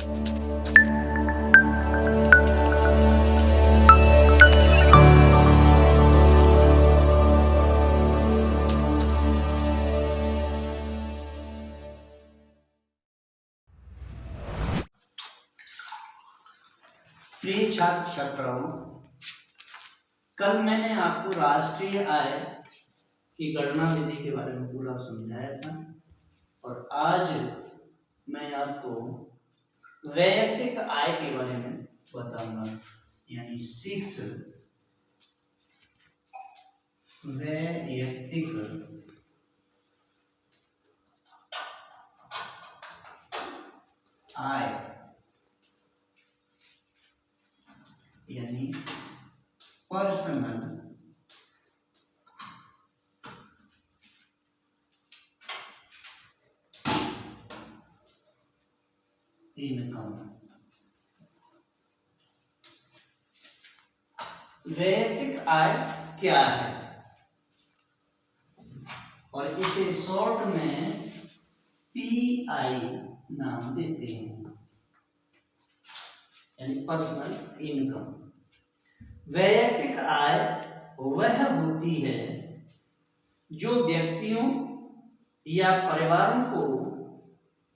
प्रिय छात्र छात्राओं, कल मैंने आपको राष्ट्रीय आय की गणना विधि के बारे में पूरा समझाया था और आज मैं आपको वैयक्तिक आय के बारे में बताऊंगा, यानी 6 वैयक्तिक आय यानी पर्सनल इनकम। वैयक्तिक आय क्या है और इसे शॉर्ट में पीआई नाम देते हैं, यानी पर्सनल इनकम। वैयक्तिक आय वह होती है जो व्यक्तियों या परिवारों को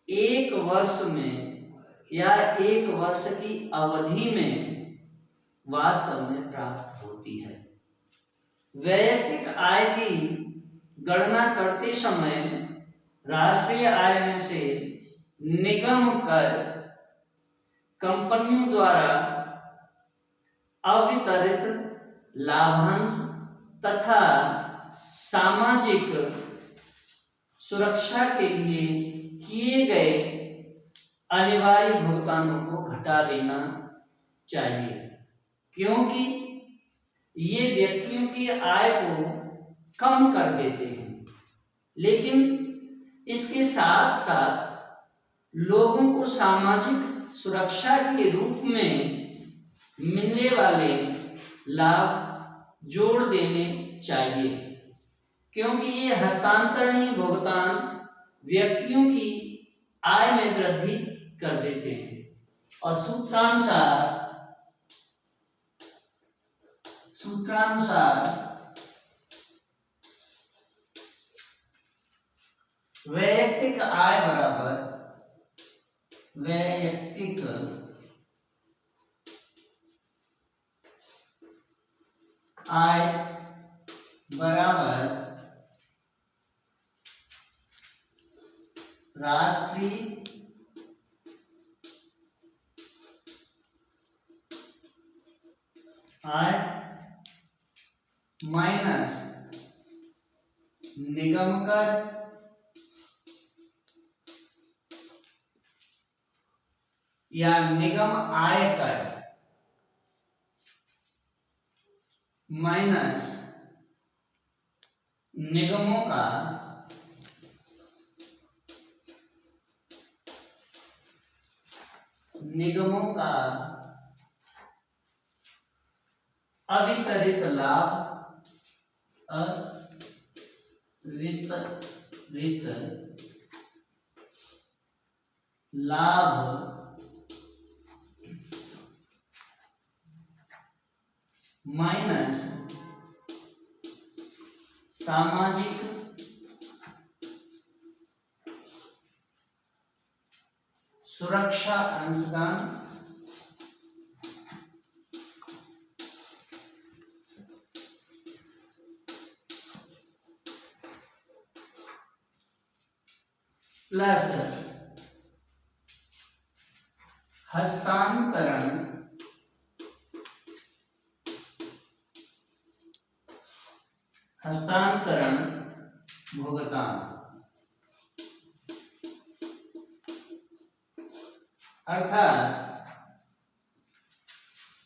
एक वर्ष में या एक वर्ष की अवधि में वास्तव में प्राप्त होती है। वैयक्तिक आय की गणना करते समय राष्ट्रीय आय में से निगम कर, कंपनियों द्वारा अवितरित लाभांश तथा सामाजिक सुरक्षा के लिए किए गए अनिवार्य भुगतानों को घटा देना चाहिए, क्योंकि ये व्यक्तियों की आय को कम कर देते हैं, लेकिन इसके साथ साथ लोगों को सामाजिक सुरक्षा के रूप में मिलने वाले लाभ जोड़ देने चाहिए, क्योंकि ये हस्तांतरणीय भुगतान व्यक्तियों की आय में वृद्धि कर देते हैं। और सूत्रानुसार वैयक्तिक आय बराबर वैयक्तिक आय बराबर राष्ट्रीय आय माइनस निगम कर या निगम आय कर माइनस निगमों का अवितरित लाभ, माइनस सामाजिक सुरक्षा अंशदान प्लस हस्तांतरण भुगतान, अर्थात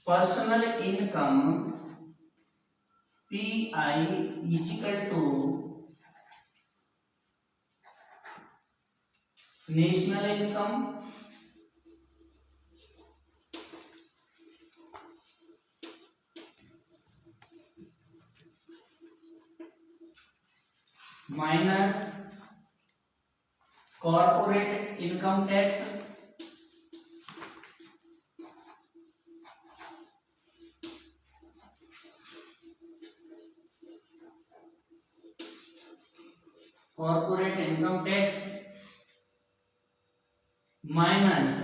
personal income PI equal to national income minus corporate income tax corporate income tax minus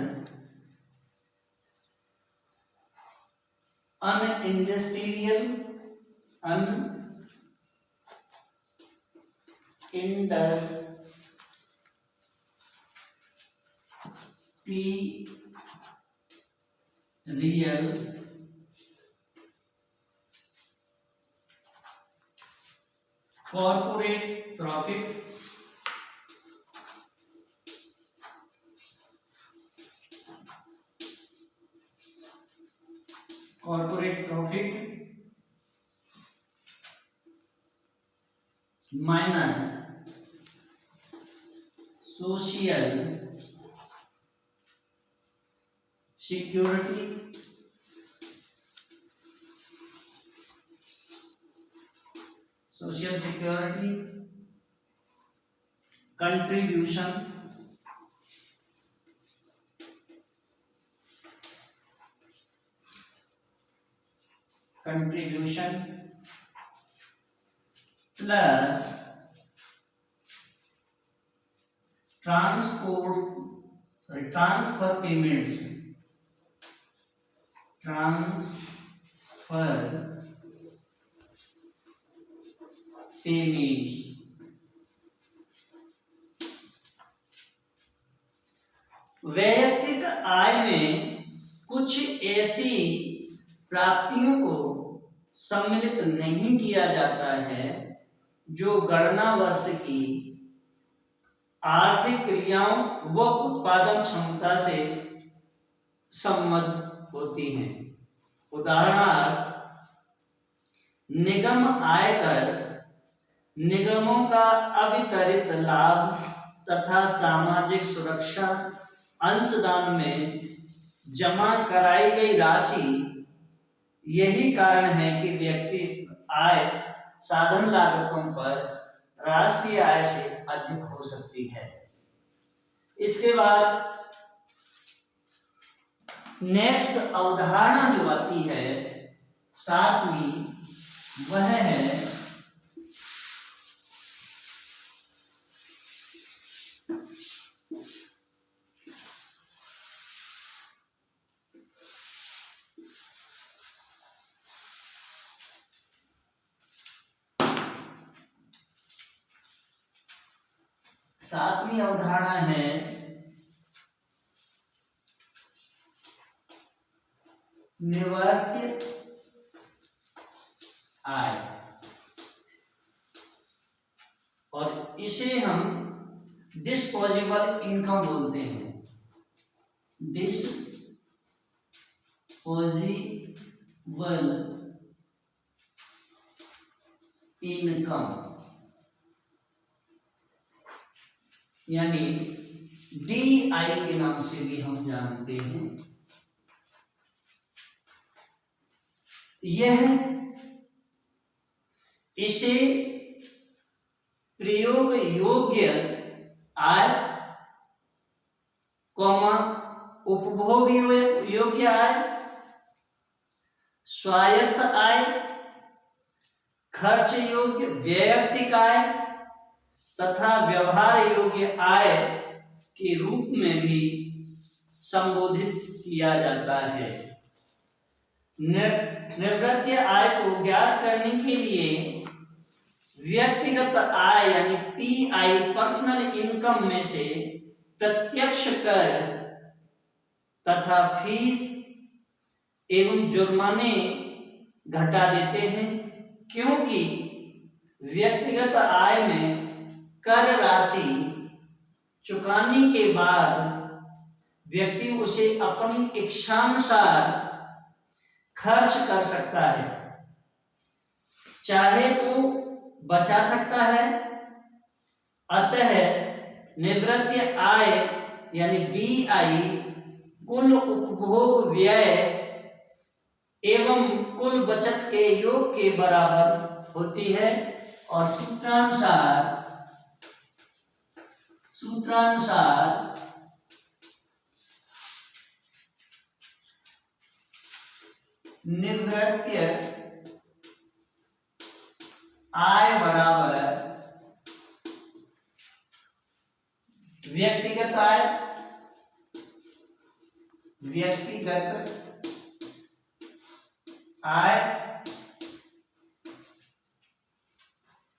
unindustrial real corporate profit minus social security contribution plus transfer payments वैयक्तिक आय में कुछ ऐसी प्राप्तियों को सम्मिलित नहीं किया जाता है जो गणना वर्ष की आर्थिक क्रियाओं व उत्पादन क्षमता से संबद्ध होती हैं। उदाहरणार्थ निगम आयकर निगमों का अवितरित लाभ तथा सामाजिक सुरक्षा अंशदान में जमा कराई गई राशि। यही कारण है कि व्यक्ति आय साधन लागतों पर राष्ट्रीय आय से अधिक हो सकती है। इसके बाद नेक्स्ट अवधारणा जो आती है 7वीं, वह है निवर्त्य आय, और इसे हम डिस्पोजेबल इनकम बोलते हैं। डिस्पोजेबल इनकम यानी DI के नाम से भी हम जानते हैं। यह इसे प्रयोग योग्य आय, उपभोग योग्य आय, स्वायत्त आय, खर्च योग्य वैयक्तिक आय तथा व्यवहार योग्य आय के रूप में भी संबोधित किया जाता है। निवृत्ति आय को ज्ञात करने के लिए व्यक्तिगत आय यानी PI पर्सनल इनकम में से प्रत्यक्ष कर तथा फीस एवं जुर्माने घटा देते हैं, क्योंकि व्यक्तिगत आय में कर राशि चुकाने के बाद व्यक्ति उसे अपनी इच्छानुसार खर्च कर सकता है, चाहे तो बचा सकता है। अतः निवृत्ति आय यानी DI कुल उपभोग व्यय एवं कुल बचत के योग के बराबर होती है और सूत्रानुसार निवृत्ति आय बराबर आय, व्यक्तिगत आय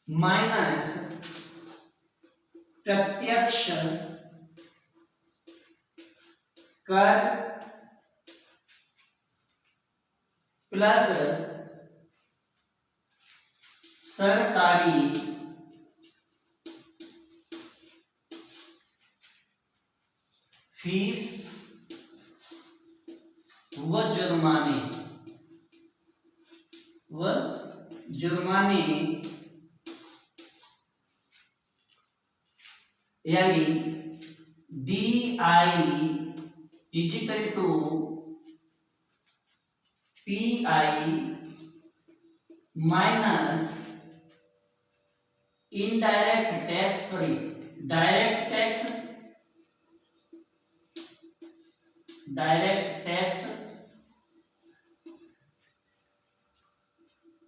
माइनस प्रत्यक्ष कर प्लस सरकारी फीस व जुर्माने यानी DI is equal to PI minus indirect tax direct tax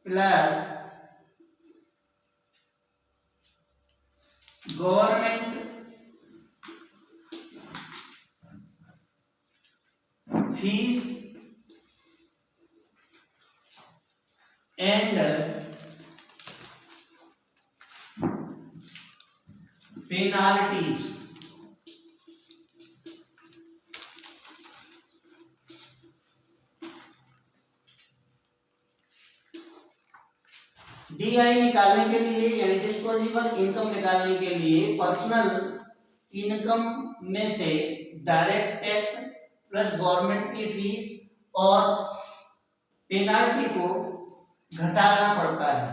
plus government fees and penalties. DI निकालने के लिए यानी डिस्पोजेबल इनकम निकालने के लिए पर्सनल इनकम में से डायरेक्ट टैक्स प्लस गवर्नमेंट की फीस और पेनाल्टी को घटाना पड़ता है,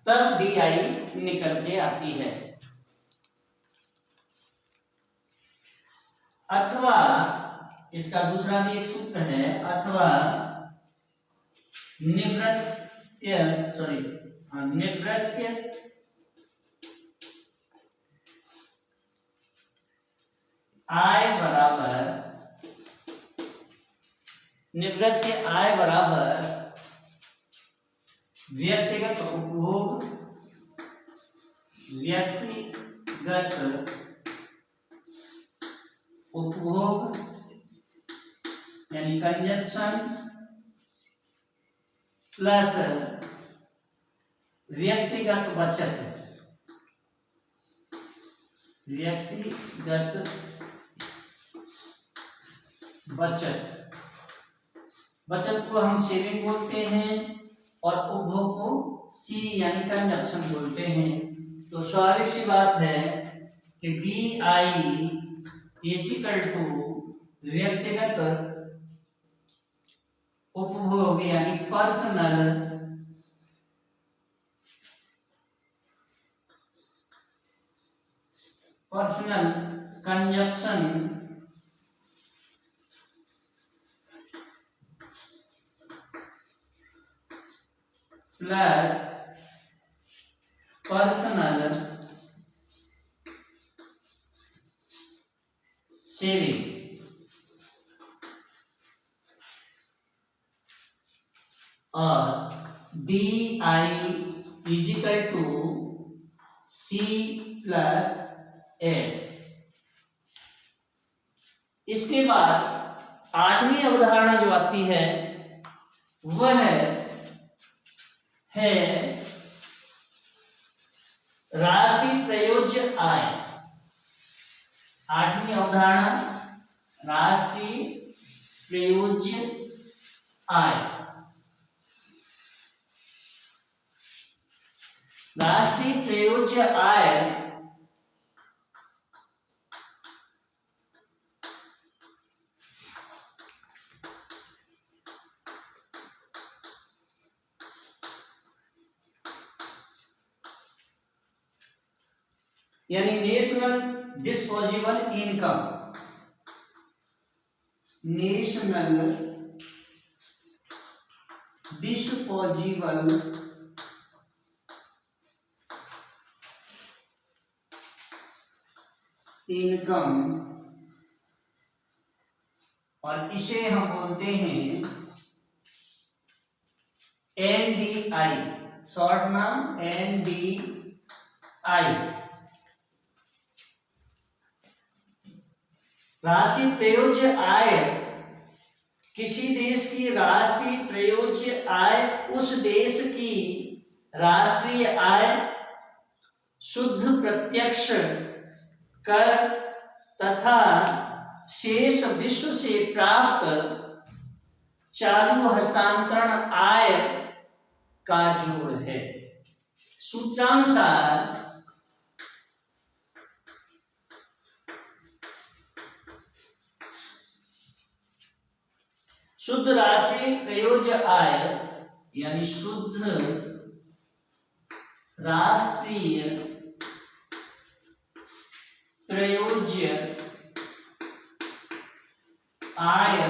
तब DI निकल के आती है। अथवा इसका दूसरा भी एक सूत्र है, अथवा निवृत्ति आय बराबर व्यक्तिगत उपभोग यानी कंजप्शन प्लस व्यक्तिगत बचत को हम सेविंग बोलते हैं और उपभोग को सी यानी कंजप्शन बोलते हैं। तो स्वाभाविक सी बात है कि DI इक्वल टू व्यक्तिगत उपभोग यानी personal consumption plus personal saving. और DI is equal to C plus S। इसके बाद आठवीं अवधारणा जो आती है वह है राष्ट्रीय प्रयोज्य आय। आठवीं अवधारणा राष्ट्रीय प्रयोज्य आय। राष्ट्रीय प्रयोज्य आय यानी national disposable income, national disposable income, और इसे हम बोलते हैं NDI, शॉर्ट नाम NDI। राष्ट्रीय प्रयोज्य आय, किसी देश की राष्ट्रीय प्रयोज्य आय उस देश की राष्ट्रीय आय, शुद्ध प्रत्यक्ष कर तथा शेष विश्व से प्राप्त चालू हस्तांतरण आय का जोड़ है। सूत्रानुसार शुद्ध राष्ट्रीय प्रयोज्य आय यानी शुद्ध राष्ट्रीय प्रयोज्य आय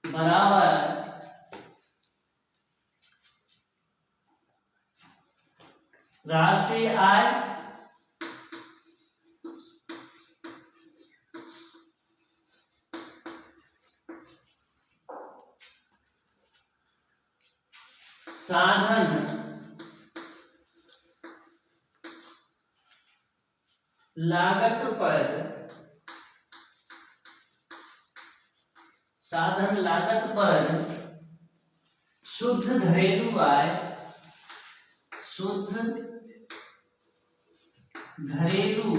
बराबर राष्ट्रीय आय साधन लागत पर, साधन लागत पर शुद्ध घरेलू आय, शुद्ध घरेलू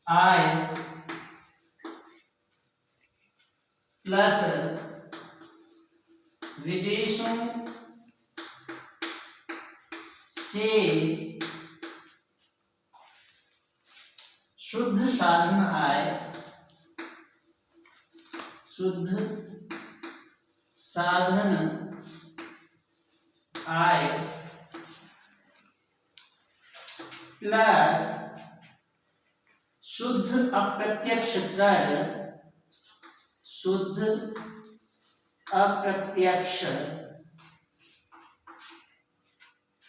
आय प्लस विदेशों से शुद्ध साधन आय, शुद्ध साधन आय प्लस शुद्ध अप्रत्यक्ष कर, शुद्ध अप्रत्यक्ष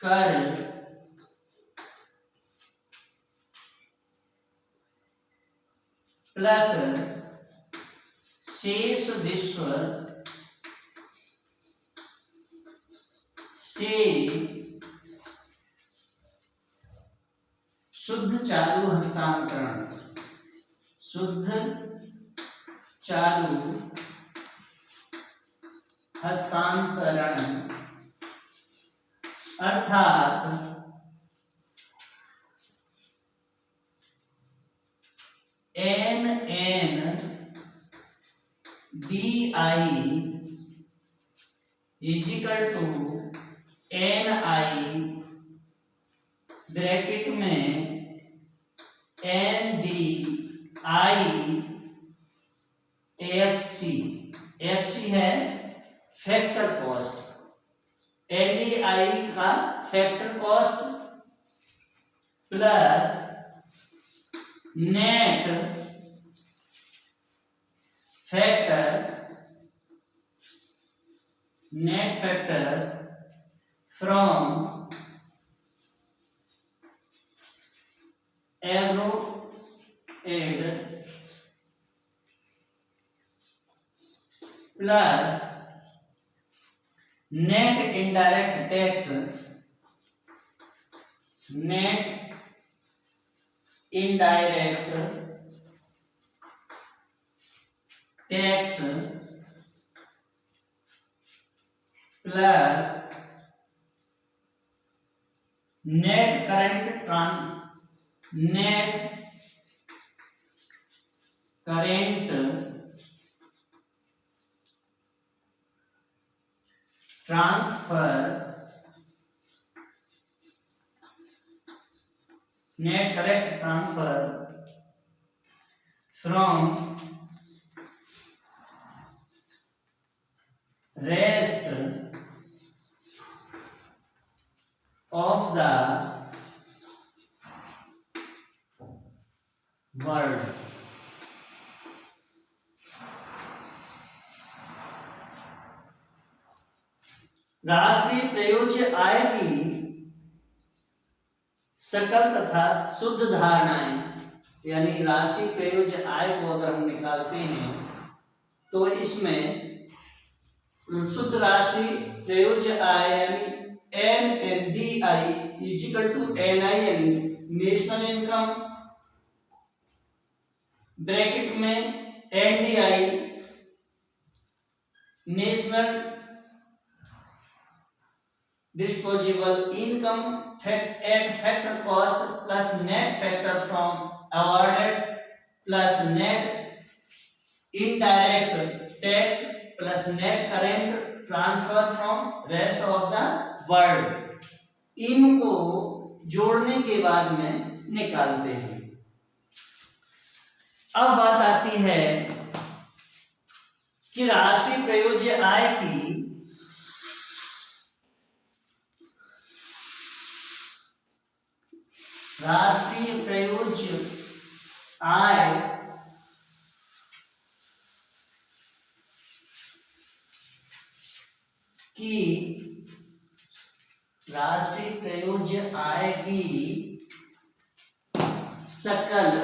कर प्लस शेष विश्व से शुद्ध चालू हस्तांतरण, शुद्ध चालू हस्तांतरण अर्थात NNDI is equal to NI bracket में NDI FC, FC है फैक्टर कॉस्ट, NDI का factor cost plus net factor from abroad plus net indirect tax, net indirect tax plus net current transfer, net current transfer from rest of the world। राष्ट्रीय प्रयोज्य आय की सकल तथा शुद्ध धारणाएं, यानी राष्ट्रीय प्रयोज्य आय को अगर हम निकालते हैं तो इसमें शुद्ध राष्ट्रीय प्रयोज्य आय यानी NNDI इजिकल टू NI यानी नेशनल इनकम ब्रैकेट में NDI national disposable income eight factor cost plus net factor from awarded plus net indirect tax plus net current transfer from rest of the world, इनको जोड़ने के बाद में निकालते हैं। अब बात आती है कि राष्ट्रीय प्रयोज्य आय की राष्ट्रीय प्रयोज्य आय की राष्ट्रीय प्रयोज्य आय की सकल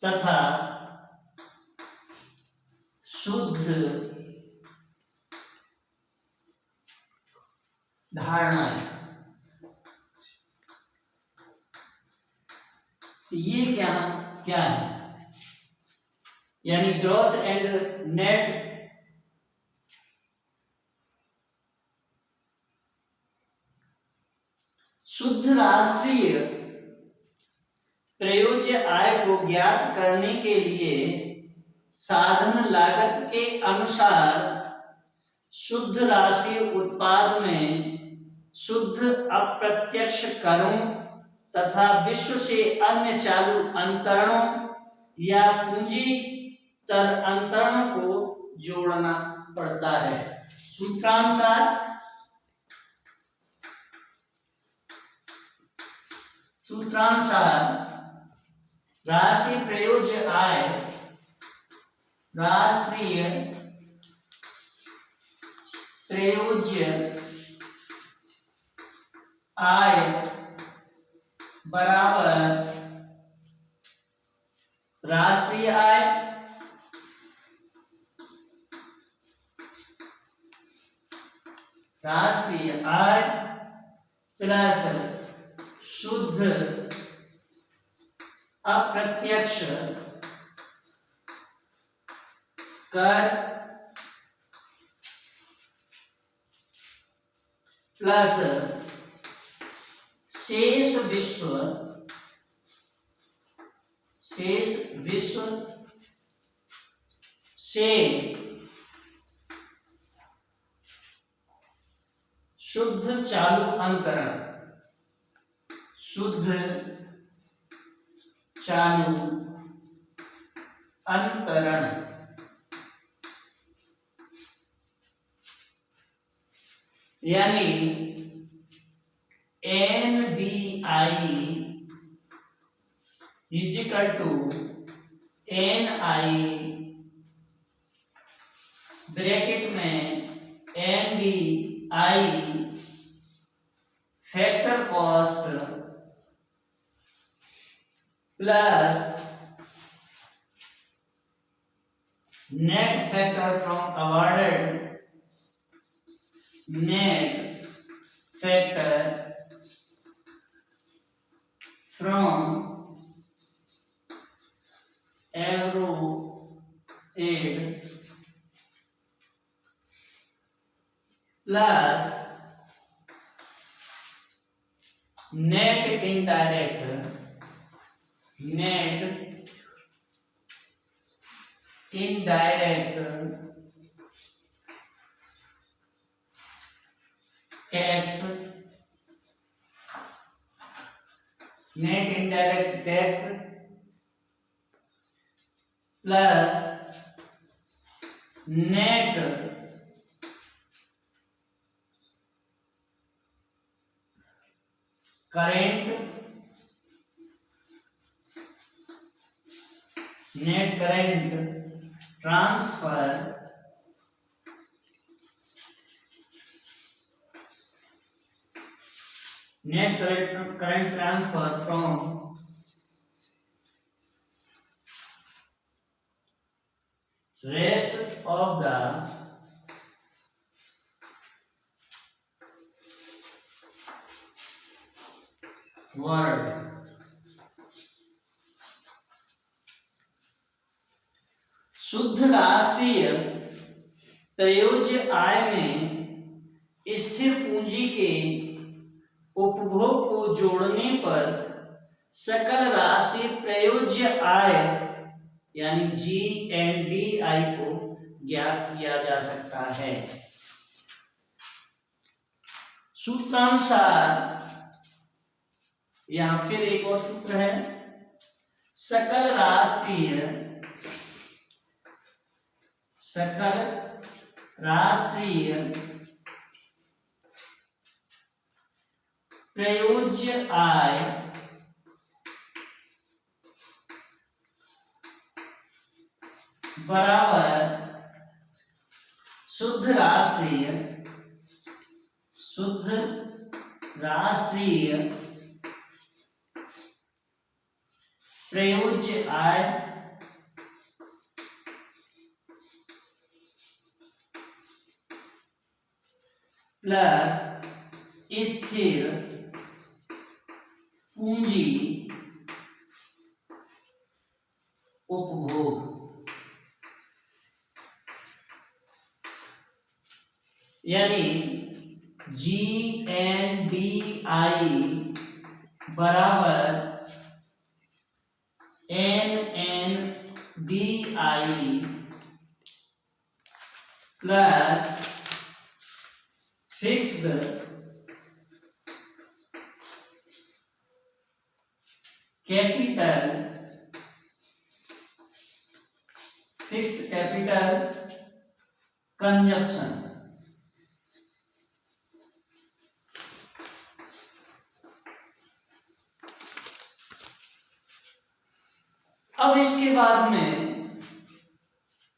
तथा शुद्ध धारणाएं, ये क्या है, यानी ग्रॉस एंड नेट शुद्ध राष्ट्रीय प्रयोज्य आय को ज्ञात करने के लिए साधन लागत के अनुसार शुद्ध राष्ट्रीय उत्पाद में शुद्ध अप्रत्यक्ष करों तथा विश्व से अन्य चालू अंतरणों या पूंजीतर अंतरणों को जोड़ना पड़ता है। सूत्रानुसार राष्ट्रीय प्रयोज्य आय बराबर राष्ट्रीय आय प्लस शुद्ध अप्रत्यक्ष कर प्लस शेष विश्व से शुद्ध चालू अंतरण यानी NDI is equal to NI bracket में NDI factor cost plus net factor from abroad net factor from abroad plus net indirect tax plus net current transfer from rest of the world. शुद्ध राष्ट्रीय प्रयोज्य आय में स्थिर पूंजी के उपभोग को जोड़ने पर सकल राष्ट्रीय प्रयोज्य आय यानी GNDI को ज्ञात किया जा सकता है। सूत्रानुसार यहां फिर एक और सूत्र है, सकल राष्ट्रीय प्रयोज्य आय बराबर शुद्ध राष्ट्रीय प्रयोज्य आय प्लस स्थिर पूंजी उपभोग, यानी GNDI बराबर NNDI plus fixed capital consumption. अब इसके बाद में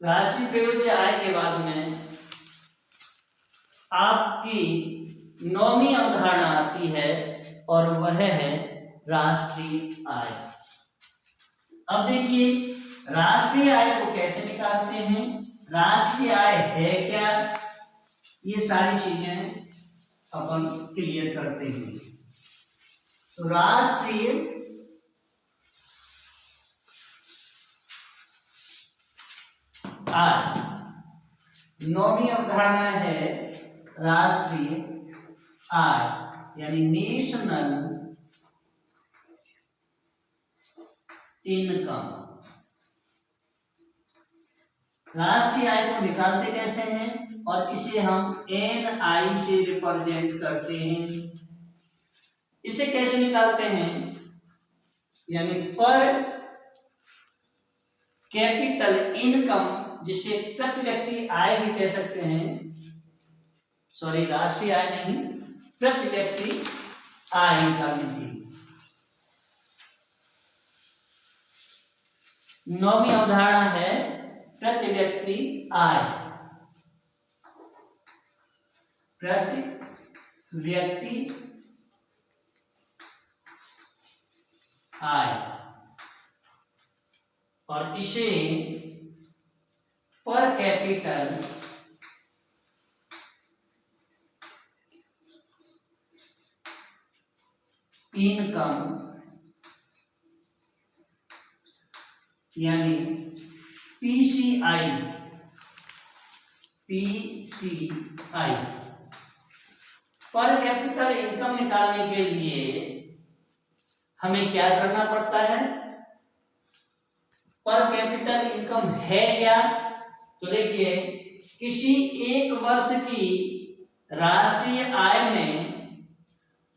राष्ट्रीय प्रयोज्य आय के बाद में आपकी नौवीं अवधारणा आती है और वह है राष्ट्रीय आय। अब देखिए राष्ट्रीय आय को कैसे निकालते हैं, राष्ट्रीय आय है क्या, ये सारी चीजें अपन क्लियर करते हैं। तो राष्ट्रीय आय, नौवीं अवधारणा है राष्ट्रीय आय यानी नेशनल इनकम। राष्ट्रीय आय को निकालते कैसे हैं और इसे हम NI से रिप्रेजेंट करते हैं। इसे कैसे निकालते हैं, यानी पर कैपिटल इनकम, जिसे प्रति व्यक्ति आय भी कह सकते हैं, सॉरी राष्ट्रीय आय नहीं, प्रति व्यक्ति आय निकालनी थी। नौवीं अवधारणा है प्रति व्यक्ति आय, प्रति व्यक्ति आय, और इसे पर कैपिटल इनकम यानी PCI पर कैपिटल इनकम निकालने के लिए हमें क्या करना पड़ता है, पर कैपिटल इनकम है क्या, तो देखिए किसी एक वर्ष की राष्ट्रीय आय में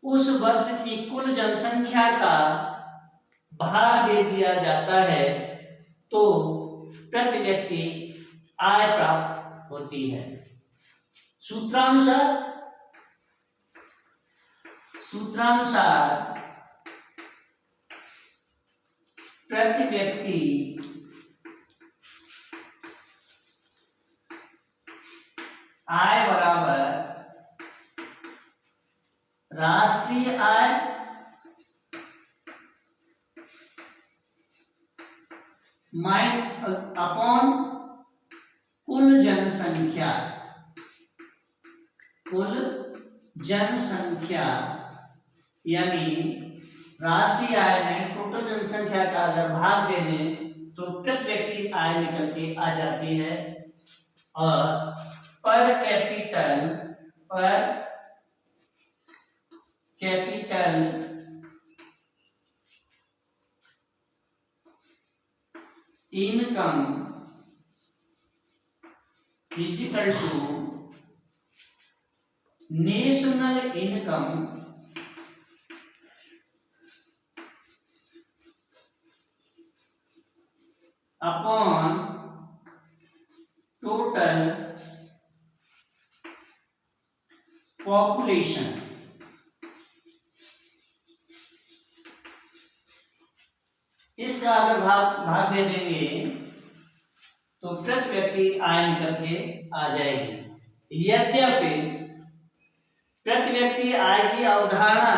उस वर्ष की कुल जनसंख्या का भाग दे दिया जाता है तो प्रति व्यक्ति आय प्राप्त होती है। सूत्रानुसार प्रति व्यक्ति आय बराबर राष्ट्रीय आय अपॉन कुल जनसंख्या यानी राष्ट्रीय आय में टोटल जनसंख्या का अगर भाग दे दें तो प्रति व्यक्ति आय निकल के आ जाती है, और per capital income equal to national income upon total population. इसका अगर भाग दे देंगे तो प्रति व्यक्ति आय निकल के आ जाएगी। यद्यपि प्रति व्यक्ति आय की अवधारणा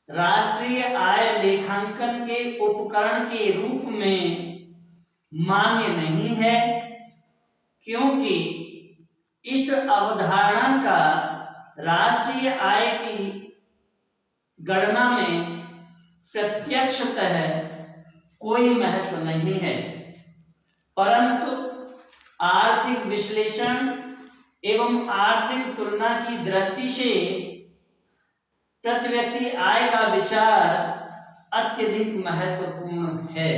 राष्ट्रीय आय लेखांकन के उपकरण के रूप में मान्य नहीं है, क्योंकि इस अवधारणा का राष्ट्रीय आय की गणना में प्रत्यक्षतः कोई महत्व नहीं है, परंतु आर्थिक विश्लेषण एवं आर्थिक तुलना की दृष्टि से प्रति व्यक्ति आय का विचार अत्यधिक महत्वपूर्ण है।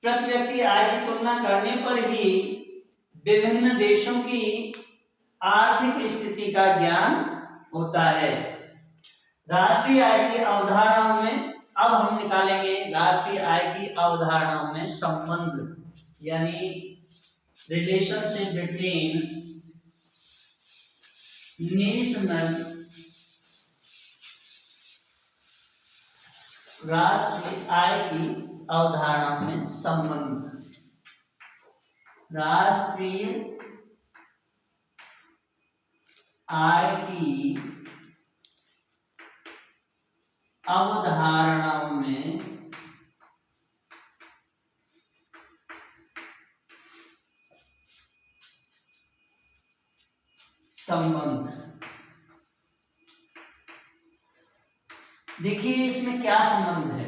प्रति व्यक्ति आय की तुलना करने पर ही विभिन्न देशों की आर्थिक स्थिति का ज्ञान होता है। राष्ट्रीय आय की अवधारणाओं में अब हम निकालेंगे राष्ट्रीय आय की अवधारणाओं में संबंध, यानी रिलेशनशिप बिटवीन नेशनल राष्ट्रीय आय की अवधारणाओं में संबंध। राष्ट्रीय आय की अवधारणाओं में संबंध। देखिए इसमें क्या संबंध है,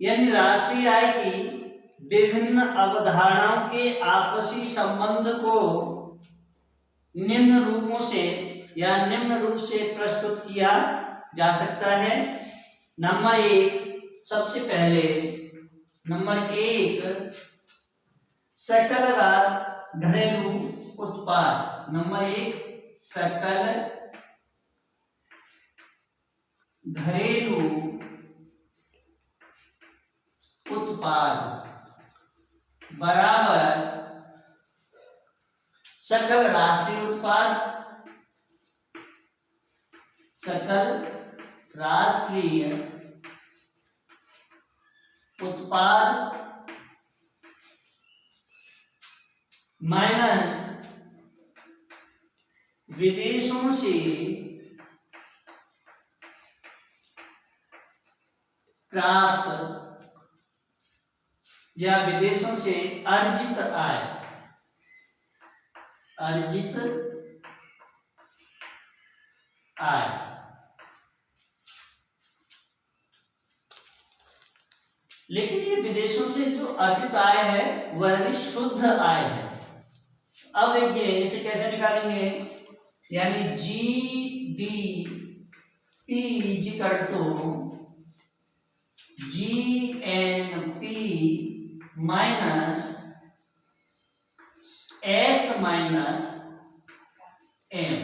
यानी राष्ट्रीय आय की विभिन्न अवधारणाओं के आपसी संबंध को निम्न रूपों से या निम्न रूप से प्रस्तुत किया जा सकता है। नंबर एक, सबसे पहले नंबर एक, सकल घरेलू उत्पाद। नंबर एक, सकल घरेलू उत्पाद बराबर सकल राष्ट्रीय उत्पाद। सकल राष्ट्रीय उत्पाद माइनस विदेशों से प्राप्त या विदेशों से अर्जित आय। अर्जित आय लेकिन ये विदेशों से जो अर्जित आय है वह भी शुद्ध आय है। अब देखिए इसे कैसे निकालेंगे, यानी GDP equal to GNP minus X minus M।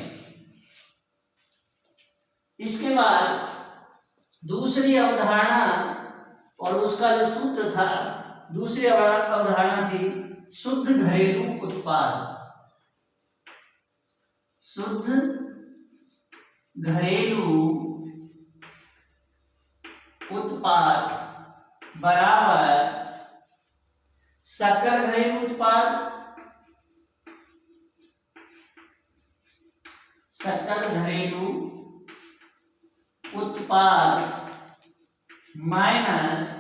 इसके बाद दूसरी अवधारणा और उसका जो सूत्र था, दूसरी अवधारणा थी शुद्ध घरेलू उत्पाद। शुद्ध घरेलू उत्पाद बराबर सकल घरेलू उत्पाद। सकल घरेलू उत्पाद माइनस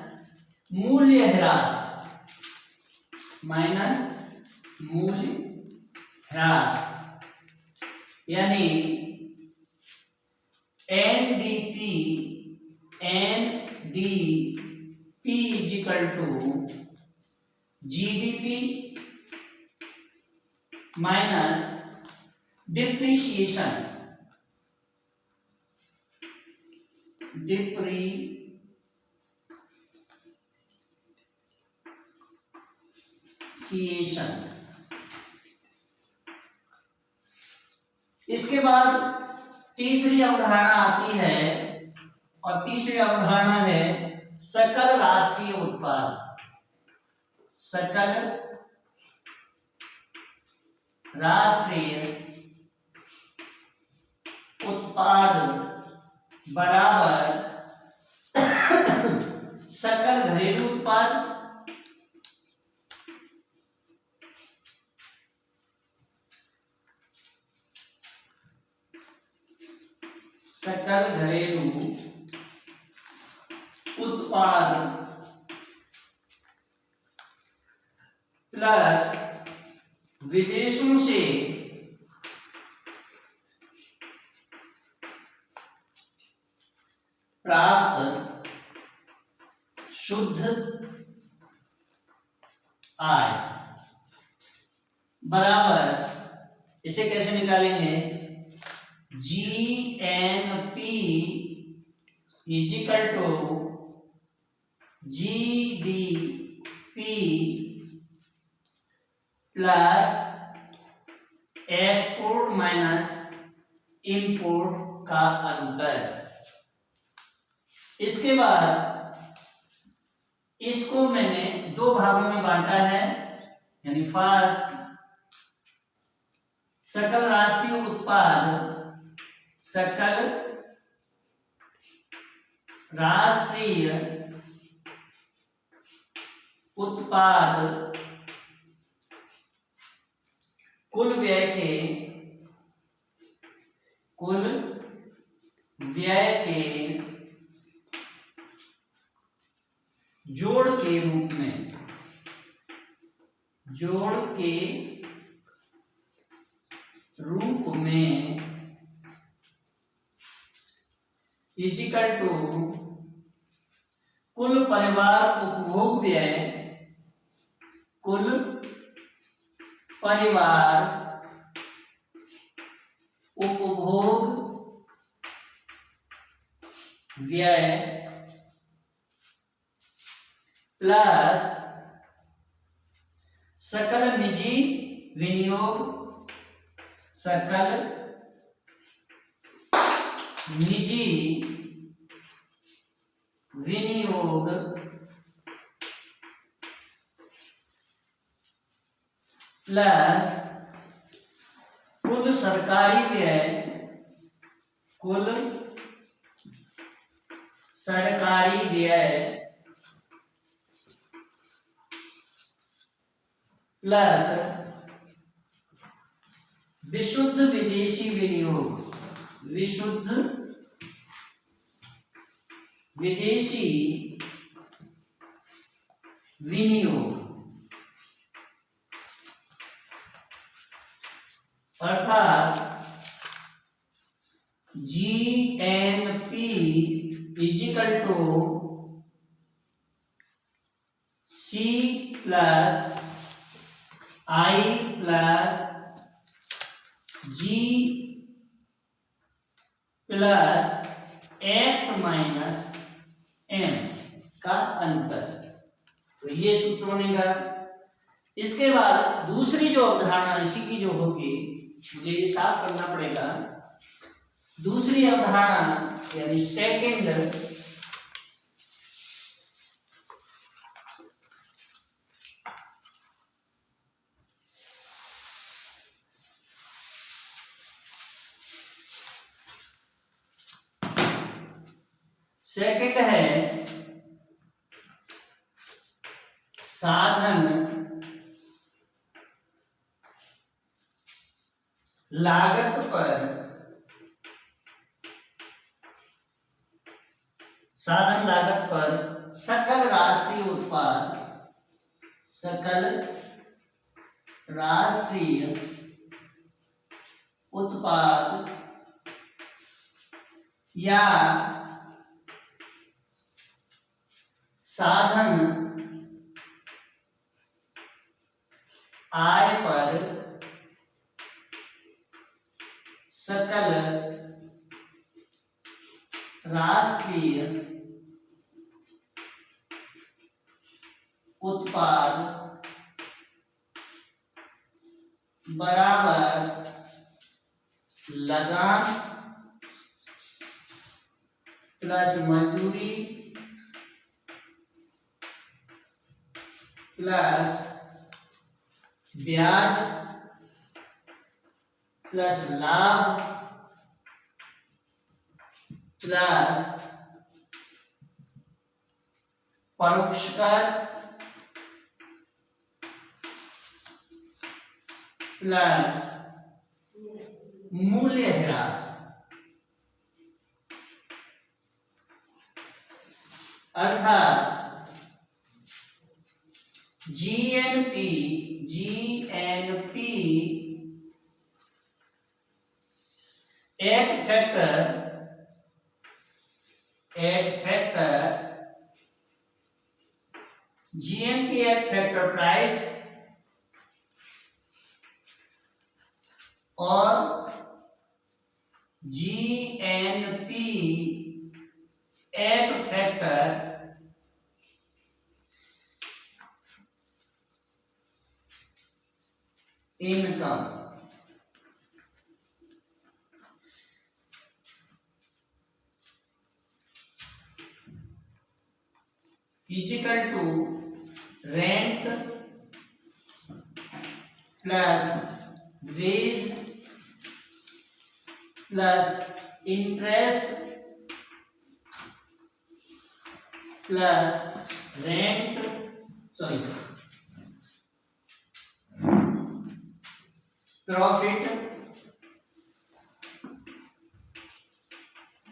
मूल्य ह्रास। माइनस मूल्य ह्रास, यानी NDP is equal to GDP minus depreciation इसके बाद तीसरी अवधारणा आती है और तीसरी अवधारणा है सकल राष्ट्रीय उत्पाद। सकल राष्ट्रीय उत्पाद बराबर सकल घरेलू उत्पाद सकल घरेलू उत्पाद प्लस विदेशों से प्राप्त शुद्ध आय बराबर, इसे कैसे निकालेंगे, GNP is equal to GDP plus export minus import का अंतर। इसके बाद इसको मैंने दो भागों में बांटा है, यानी फर्स्ट सकल राष्ट्रीय उत्पाद, सकल राष्ट्रीय उत्पाद कुल व्यय के जोड़ के रूप में इजिकल टू कुल परिवार उपभोग व्यय, कुल परिवार उपभोग व्यय प्लस सकल निजी विनियोग, सकल निजी विनियोग प्लस कुल सरकारी व्यय, कुल सरकारी व्यय प्लस विशुद्ध विदेशी विनियोग, विशुद्ध विदेशी विनियोग अर्थात GNP is equal to C plus I plus G plus X minus M का अंतर। तो ये सूत्र बनेगा। इसके बाद दूसरी जो अवधारणा इसी की जो होगी, मुझे ये साफ करना पड़ेगा, दूसरी अवधारणा यानी सेकंड है साधन लागत पर सकल राष्ट्रीय उत्पाद, सकल राष्ट्रीय उत्पाद या साधन आय पर सकल राष्ट्रीय उत्पाद बराबर लगान प्लस मजदूरी प्लस ब्याज प्लस लाभ प्लस परोक्ष कर प्लस मूल्य ह्रास अर्थात GNP at factor GNP at factor price और GNP at factor income is equal to rent plus wage plus interest plus rent profit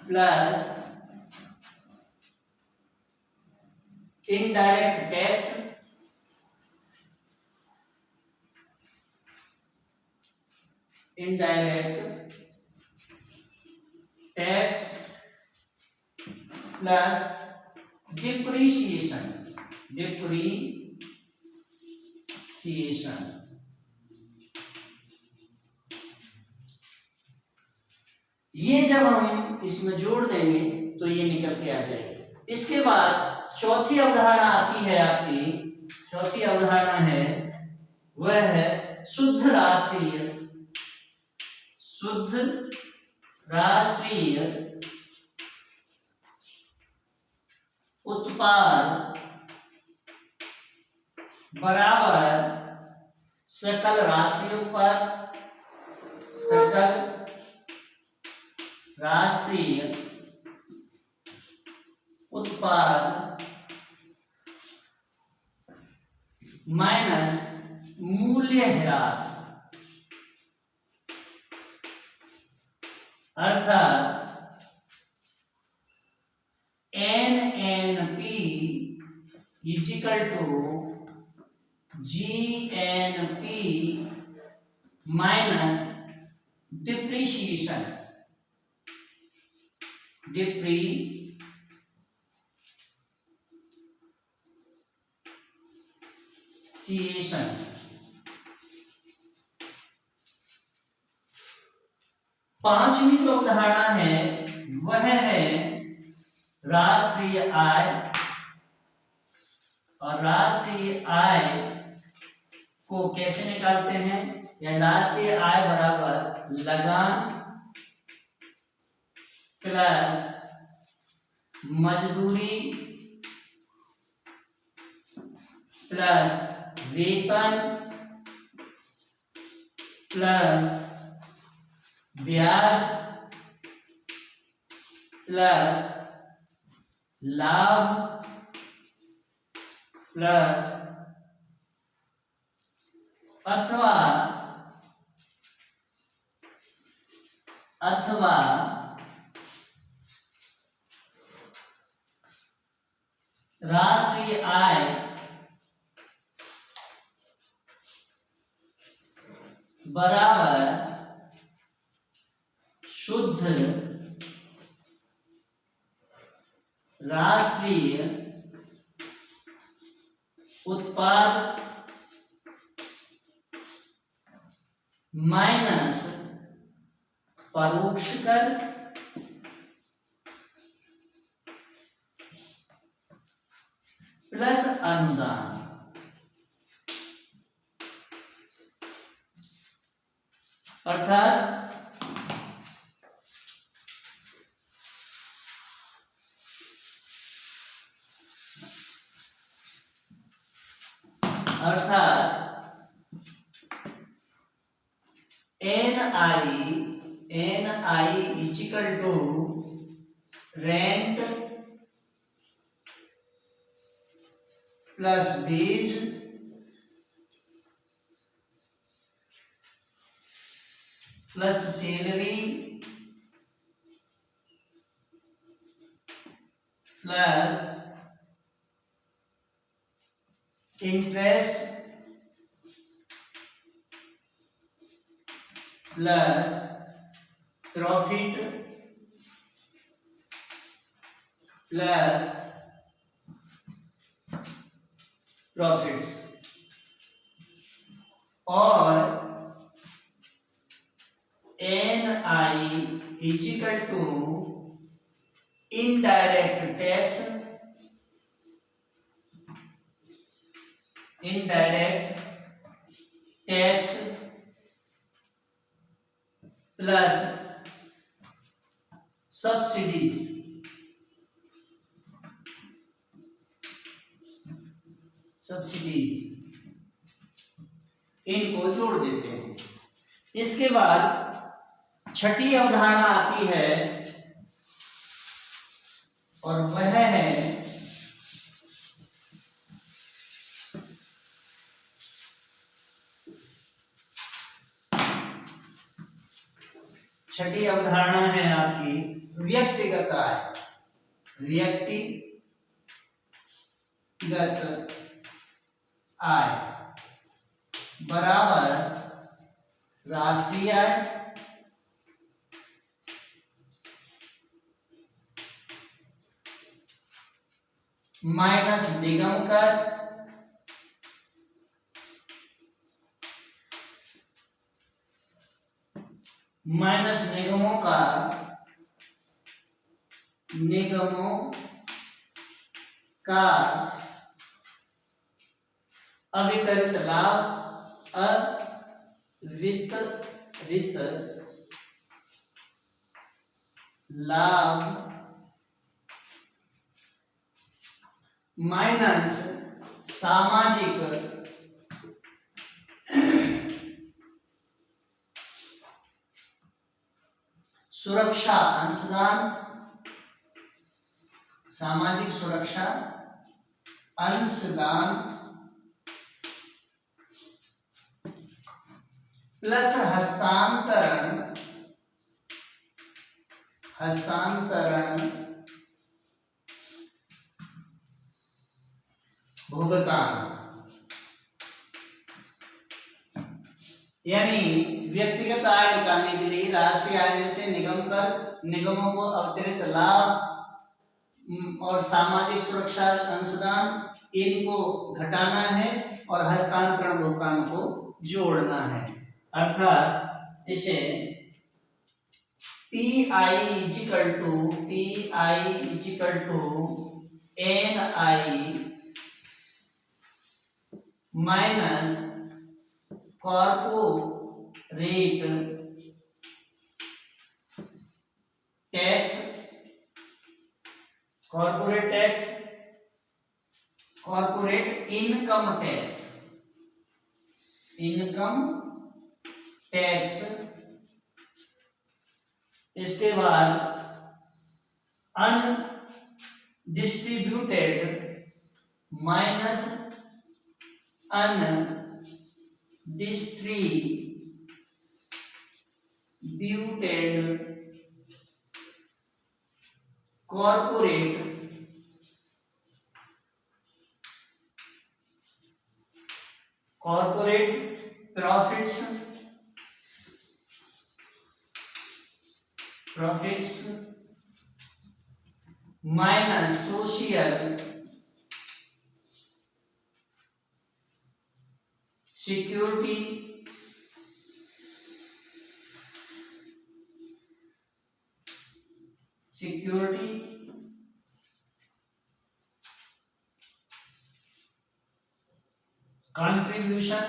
plus indirect tax plus depreciation ये जब हम इसमें जोड़ देंगे तो ये निकल के आ जाएगी। इसके बाद चौथी अवधारणा आती है आपकी, चौथी अवधारणा है वह है शुद्ध राष्ट्रीय उत्पाद बराबर सकल राष्ट्रीय उत्पाद, सकल राष्ट्रीय उत्पाद माइनस मूल्य ह्रास, अर्थात NNP is equal to GNP minus depreciation पांचवी जो अवधारणा है वह है राष्ट्रीय आय, और राष्ट्रीय आय को कैसे निकालते हैं, या राष्ट्रीय आय बराबर लगान प्लस मजदूरी प्लस वेतन प्लस ब्याज प्लस लाभ प्लस अथवा राष्ट्रीय आय बराबर शुद्ध राष्ट्रीय उत्पाद माइनस परोक्ष कर प्लस अनुदान। अर्थात NI equal to rent plus wage plus salary plus interest plus profit plus profits और NI equal to indirect tax plus subsidies. इनको जोड़ देते हैं। इसके बाद छठी अवधारणा आती है और वह है छठी अवधारणा है आपकी व्यक्तिगत आय। व्यक्तिगत आय बराबर राष्ट्रीय आय माइनस निगम कर माइनस निगमों का अवितरित लाभ माइनस सामाजिक सुरक्षा अंशदान सामाजिक सुरक्षा अंशदान प्लस हस्तांतरण भुगतान। यानी व्यक्तिगत आय निकालने के लिए राष्ट्रीय आय में से निगमों को अतिरिक्त लाभ और सामाजिक सुरक्षा अंशदान इनको घटाना है और हस्तांतरण भुगतान को जोड़ना है। अर्थात इसे PI equal to NI minus corporate income tax. इसके बाद undistributed minus undistributed corporate profits minus social security contribution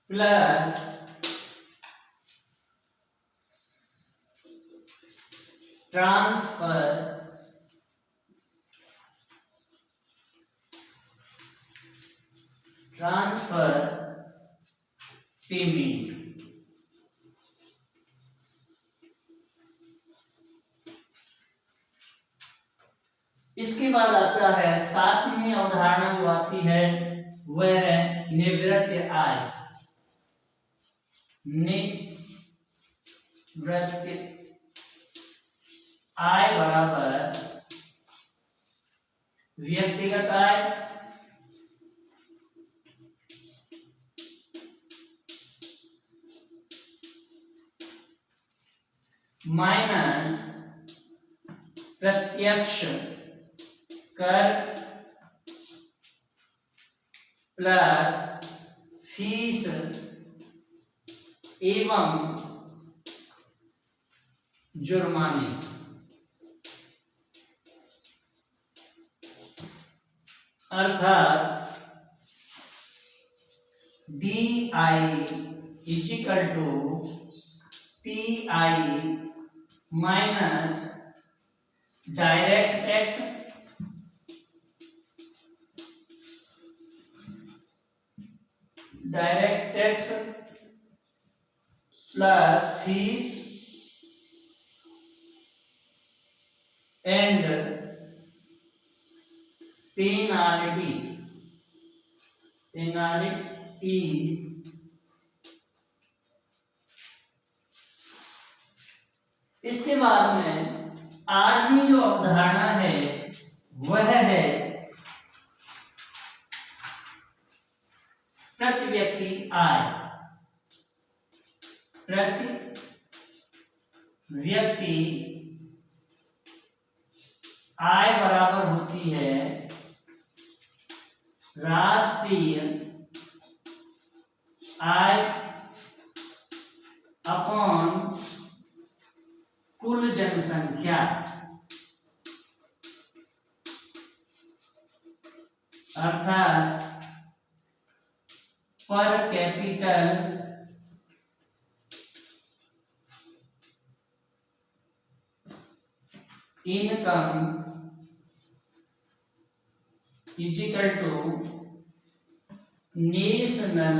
plus transfer payment. इसके बाद आता है सातवीं अवधारणा जो आती है वह है निवृत्त आय। निवृत्त आय बराबर व्यक्तिगत आय माइनस प्रत्यक्ष कर प्लस फीस एवं जुर्माने। अर्थात BI is equal to PI minus direct tax plus fees and penalties इसके बाद में आठवीं जो अवधारणा है वह है प्रति व्यक्ति आय। प्रति व्यक्ति आय बराबर होती है राष्ट्रीय आय अपॉन कुल जनसंख्या। अर्थात per capital income is equal to national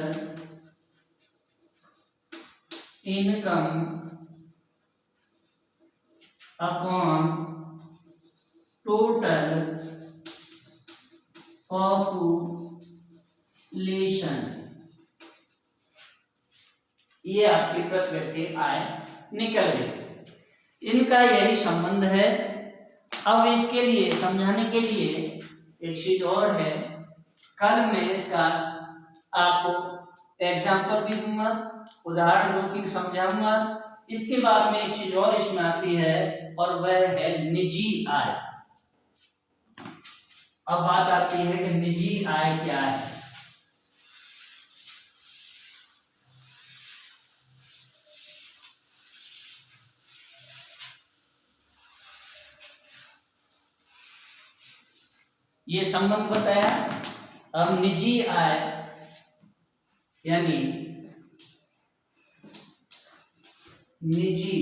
income upon total population. ये आपकी प्रति व्यक्ति आय निकल गई। इनका यही संबंध है। अब इसके लिए समझाने के लिए एक चीज और है, कल मैं इसका आपको एग्जाम्पल भी दूंगा, उदाहरण 2-3 समझाऊंगा। इसके बाद में एक चीज और इसमें आती है और वह है निजी आय। अब बात आती है कि निजी आय क्या है। ये संबंध बताया। अब निजी आय यानी निजी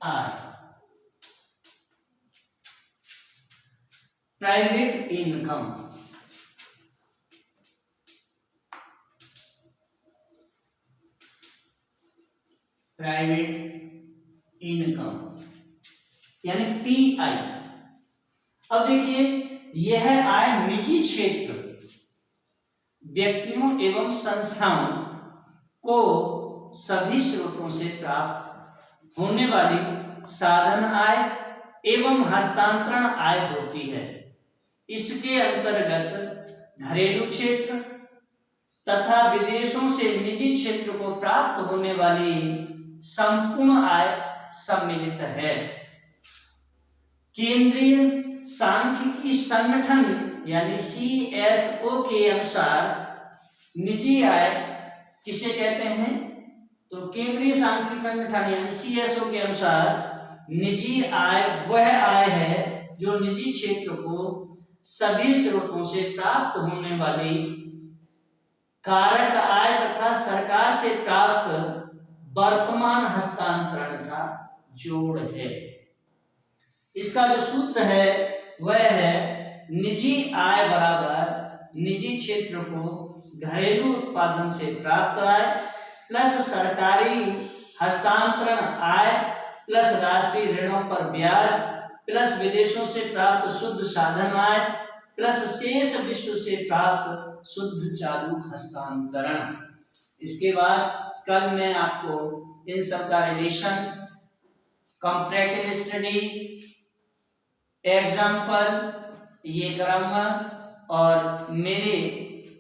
आय प्राइवेट इनकम। यानी PI। अब देखिए यह आय निजी क्षेत्र व्यक्तियों एवं संस्थाओं को सभी स्रोतों से प्राप्त होने वाली साधन आय एवं हस्तांतरण आय होती है। इसके अंतर्गत घरेलू क्षेत्र तथा विदेशों से निजी क्षेत्र को प्राप्त होने वाली संपूर्ण आय सम्मिलित है। केंद्रीय सांख्यिकी संगठन यानी CSO के अनुसार निजी आय किसे कहते हैं? तो केंद्रीय सांख्यिकी संगठन यानी CSO के अनुसार निजी आय वह आय है जो निजी क्षेत्र को सभी स्रोतों से प्राप्त होने वाली कारक आय तथा सरकार से प्राप्त वर्तमान हस्तांतरण का जोड़ है। इसका जो सूत्र है वह है निजी आय बराबर निजी क्षेत्र को घरेलू उत्पादन से प्राप्त आय प्लस सरकारी हस्तांतरण आय प्लस राष्ट्रीय ऋणों पर ब्याज प्लस विदेशों से प्राप्त शुद्ध साधन आय प्लस शेष विश्व से प्राप्त शुद्ध चालू हस्तांतरण। इसके बाद कल मैं आपको इन सब का रिलेशन, कंपैरेटिव स्टडी, एग्जाम्पल ये कराऊंगा और मेरे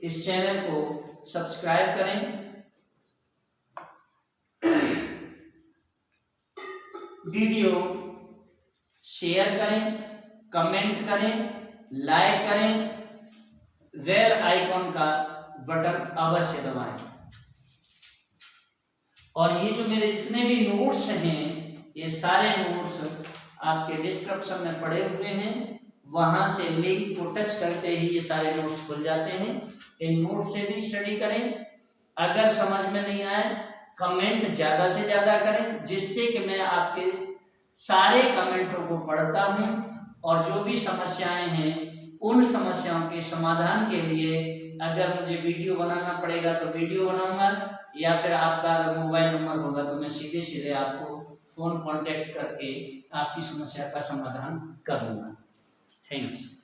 इस चैनल को सब्सक्राइब करें, वीडियो शेयर करें, कमेंट करें, लाइक करें, बेल आइकॉन का बटन अवश्य दबाएं। और ये जो मेरे जितने भी नोट्स हैं ये सारे नोट्स आपके डिस्क्रिप्शन में पड़े हुए हैं, वहां से लिंक को टच करते ही ये सारे नोट्स खुल जाते हैं। इन नोट्स से भी स्टडी करें। अगर समझ में नहीं आए कमेंट ज्यादा से ज्यादा करें, जिससे कि मैं आपके सारे कमेंटों को पढ़ता हूं और जो भी समस्याएं हैं उन समस्याओं के समाधान के लिए अगर मुझे वीडियो बनाना पड़ेगा तो वीडियो बनाऊंगा, या फिर आपका अगर मोबाइल नंबर होगा तो मैं सीधे सीधे आपको फोन कांटेक्ट करके आपकी समस्या का समाधान करूंगा। थैंक्स।